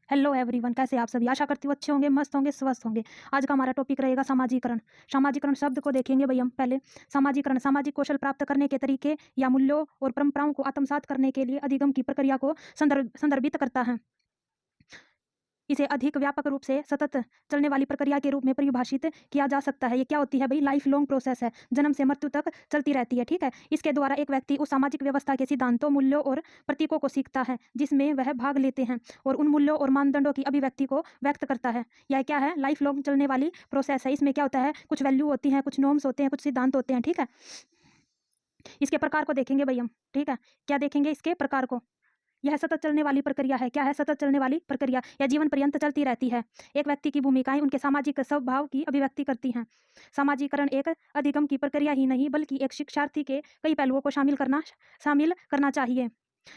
Hello everyone, कैसे आप सभी? आशा करती हूँ अच्छे होंगे, मस्त होंगे, स्वस्थ होंगे। आज का हमारा टॉपिक रहेगा समाजीकरण। समाजीकरण शब्द को देखेंगे भाई हम पहले। समाजीकरण सामाजिक कौशल प्राप्त करने के तरीके या मूल्यों और परंपराओं को आत्मसात करने के लिए अधिगम की प्रक्रिया को संदर्भित करता है। इसे अधिक व्यापक रूप से सतत चलने वाली प्रक्रिया के रूप में परिभाषित किया जा सकता है। ये क्या होती है भाई? लाइफ लॉन्ग प्रोसेस है, जन्म से मृत्यु तक चलती रहती है। ठीक है, इसके द्वारा एक व्यक्ति उस सामाजिक व्यवस्था के सिद्धांतों, मूल्यों और प्रतीकों को सीखता है जिसमें वह भाग लेते हैं और उन मूल्यों और मानदंडों की अभिव्यक्ति को व्यक्त करता है। यह क्या है? लाइफ लॉन्ग चलने वाली प्रोसेस है। इसमें क्या होता है? कुछ वैल्यू होती हैं, कुछ नॉर्म्स होते हैं, कुछ सिद्धांत होते हैं। ठीक है, इसके प्रकार को देखेंगे भाई हम। ठीक है, क्या देखेंगे? इसके प्रकार को। यह सतत चलने वाली प्रक्रिया है। क्या है? सतत चलने वाली प्रक्रिया। यह जीवन पर्यंत चलती रहती है। एक व्यक्ति की भूमिकाएं उनके सामाजिक स्वभाव की अभिव्यक्ति करती हैं। समाजीकरण एक अधिगम की प्रक्रिया ही नहीं बल्कि एक शिक्षार्थी के कई पहलुओं को शामिल करना चाहिए।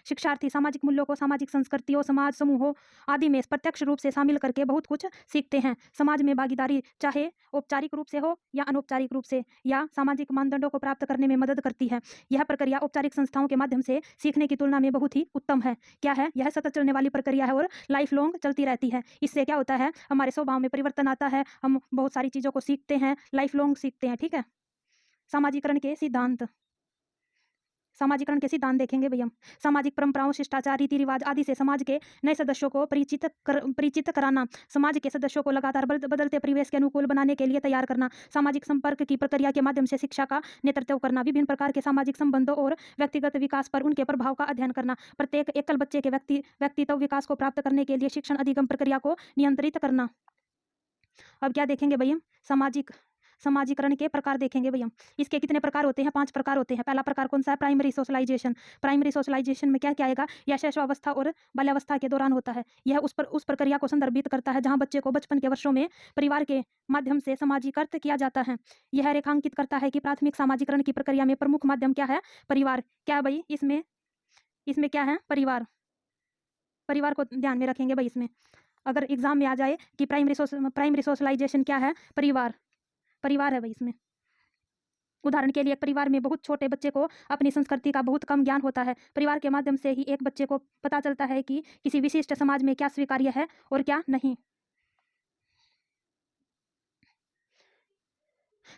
शिक्षार्थी सामाजिक मूल्यों को सामाजिक संस्कृतियों, समाज समूहों आदि में प्रत्यक्ष रूप से शामिल करके बहुत कुछ सीखते हैं। समाज में भागीदारी चाहे औपचारिक रूप से हो या अनौपचारिक रूप से, या सामाजिक मानदंडों को प्राप्त करने में मदद करती है। यह प्रक्रिया औपचारिक संस्थाओं के माध्यम से सीखने की तुलना में बहुत ही उत्तम है। क्या है? यह सतत चलने वाली प्रक्रिया है और लाइफ लॉन्ग चलती रहती है। इससे क्या होता है? हमारे स्वभाव में परिवर्तन आता है, हम बहुत सारी चीज़ों को सीखते हैं, लाइफ लॉन्ग सीखते हैं। ठीक है, समाजीकरण के सिद्धांत। समाजीकरण के सिद्धांत देखेंगे भैया। सामाजिक परंपराओं, शिष्टाचार, रीति रिवाज आदि से समाज के नए सदस्यों को परिचित कराना। समाज के सदस्यों को लगातार बदलते परिवेश के अनुकूल बनाने के लिए तैयार करना। सामाजिक संपर्क की प्रक्रिया के माध्यम से शिक्षा का नेतृत्व करना। विभिन्न प्रकार के सामाजिक संबंधों और व्यक्तिगत विकास पर उनके प्रभाव का अध्ययन करना। प्रत्येक एकल बच्चे के व्यक्तित्व विकास को प्राप्त करने के लिए शिक्षण अधिगम प्रक्रिया को नियंत्रित करना। अब क्या देखेंगे भैया? समाजीकरण के प्रकार देखेंगे भैया। इसके कितने प्रकार होते हैं? 5 प्रकार होते हैं। पहला प्रकार कौन सा है? Primary socialisation. प्राइमरी सोशलाइजेशन में क्या क्या आएगा? यह शैशवावस्था और बाल्यावस्था के दौरान होता है। यह उस प्रक्रिया को संदर्भित करता है जहां बच्चे को बचपन के वर्षों में परिवार के माध्यम से समाजीकृत किया जाता है। यह रेखांकित करता है कि प्राथमिक समाजीकरण की प्रक्रिया में प्रमुख माध्यम क्या है? परिवार। क्या भाई? इसमें क्या है? परिवार को ध्यान में रखेंगे भाई। इसमें अगर एग्जाम में आ जाए कि प्राइमरी सोशलाइजेशन क्या है? परिवार है भाई। इसमें उदाहरण के लिए परिवार में बहुत छोटे बच्चे को अपनी संस्कृति का बहुत कम ज्ञान होता है। परिवार के माध्यम से ही एक बच्चे को पता चलता है कि किसी विशिष्ट समाज में क्या स्वीकार्य है और क्या नहीं।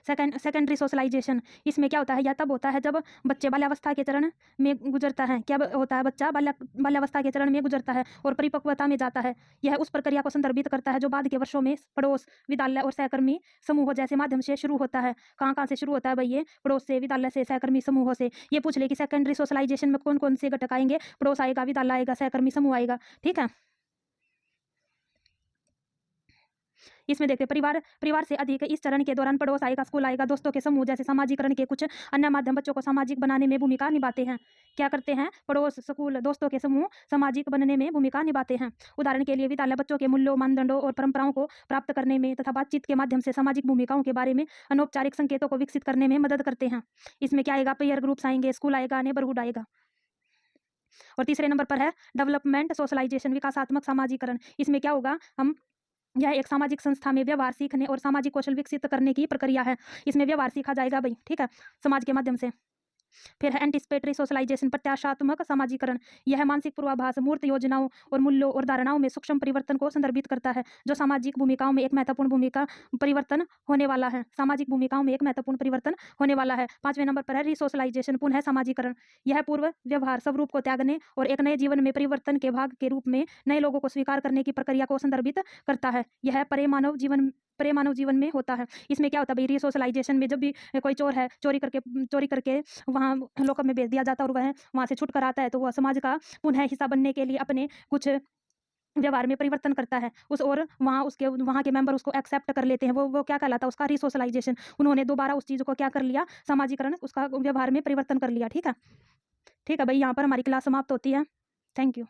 सेकेंडरी सोशलाइजेशन, इसमें क्या होता है? यह तब होता है जब बच्चे बाल्यावस्था के चरण में गुजरता है। क्या होता है? बच्चा बाल्यावस्था के चरण में गुजरता है और परिपक्वता में जाता है। यह उस प्रक्रिया को संदर्भित करता है जो बाद के वर्षों में पड़ोस, विद्यालय और सहकर्मी समूहों जैसे माध्यम से शुरू होता है। कहाँ से शुरू होता है भाई? ये पड़ोस से, विद्यालय से, सहकर्मी समूहों से। ये पूछ ले कि सेकेंडरी सोशलाइजेशन में कौन कौन से घटक आएंगे? पड़ोस आएगा, विद्यालय आएगा, सहकर्मी समूह आएगा। ठीक है, इसमें देखते परिवार से अधिक इस चरण के दौरान पड़ोस आएगा, स्कूल आएगा, दोस्तों के समूह जैसे समाजीकरण के कुछ अन्य माध्यम बच्चों को सामाजिक बनाने में भूमिका निभाते हैं। क्या करते हैं? पड़ोस, स्कूल, दोस्तों के समूह सामाजिक बनने में भूमिका निभाते हैं। उदाहरण के लिए विद्यालय बच्चों के मूल्यों, मानदंडों और परंपराओं को प्राप्त करने में तथा बातचीत के माध्यम से सामाजिक भूमिकाओं के बारे में अनौपचारिक संकेतों को विकसित करने में मदद करते हैं। इसमें क्या आएगा? पीयर ग्रुप्स आएंगे, स्कूल आएगा, नेबरहुड आएगा। और तीसरे नंबर पर है डेवलपमेंट सोशलाइजेशन, विकासात्मक समाजीकरण। इसमें क्या होगा? यह एक सामाजिक संस्था में व्यवहार सीखने और सामाजिक कौशल विकसित करने की प्रक्रिया है। इसमें व्यवहार सीखा जाएगा भाई। ठीक है, समाज के माध्यम से। फिर है एंटिसिपेटरी सोशलाइजेशन, प्रत्याशात्मक समाजीकरण। यह मानसिक पूर्वाभास, मूर्त योजनाओं और मूल्यों और धारणाओं में सूक्ष्म परिवर्तन को संदर्भित करता है जो सामाजिक भूमिकाओं में एक महत्वपूर्ण परिवर्तन होने वाला है। सामाजिक भूमिकाओं में एक महत्वपूर्ण परिवर्तन होने वाला है। 5वें नंबर पर है रिसोशलाइजेशन, पुनः समाजीकरण। यह पूर्व व्यवहार स्वरूप को त्यागने और एक नए जीवन में परिवर्तन के भाग के रूप में नए लोगों को स्वीकार करने की प्रक्रिया को संदर्भित करता है। यह परे मानव जीवन में होता है। इसमें क्या होता है भाई? रिसोशलाइजेशन में जब भी कोई चोर है, चोरी करके वहाँ लॉकअप में भेज दिया जाता है और वह वहाँ से छुट कर आता है तो वह समाज का पुनः हिस्सा बनने के लिए अपने कुछ व्यवहार में परिवर्तन करता है और वहाँ के मेंबर उसको एक्सेप्ट कर लेते हैं। वो क्या कहलाता है? उसका रिसोशलाइजेशन। उन्होंने दोबारा उस चीज़ को क्या कर लिया? समाजीकरण, उसका व्यवहार में परिवर्तन कर लिया। ठीक है भाई, यहाँ पर हमारी क्लास समाप्त होती है। Thank you.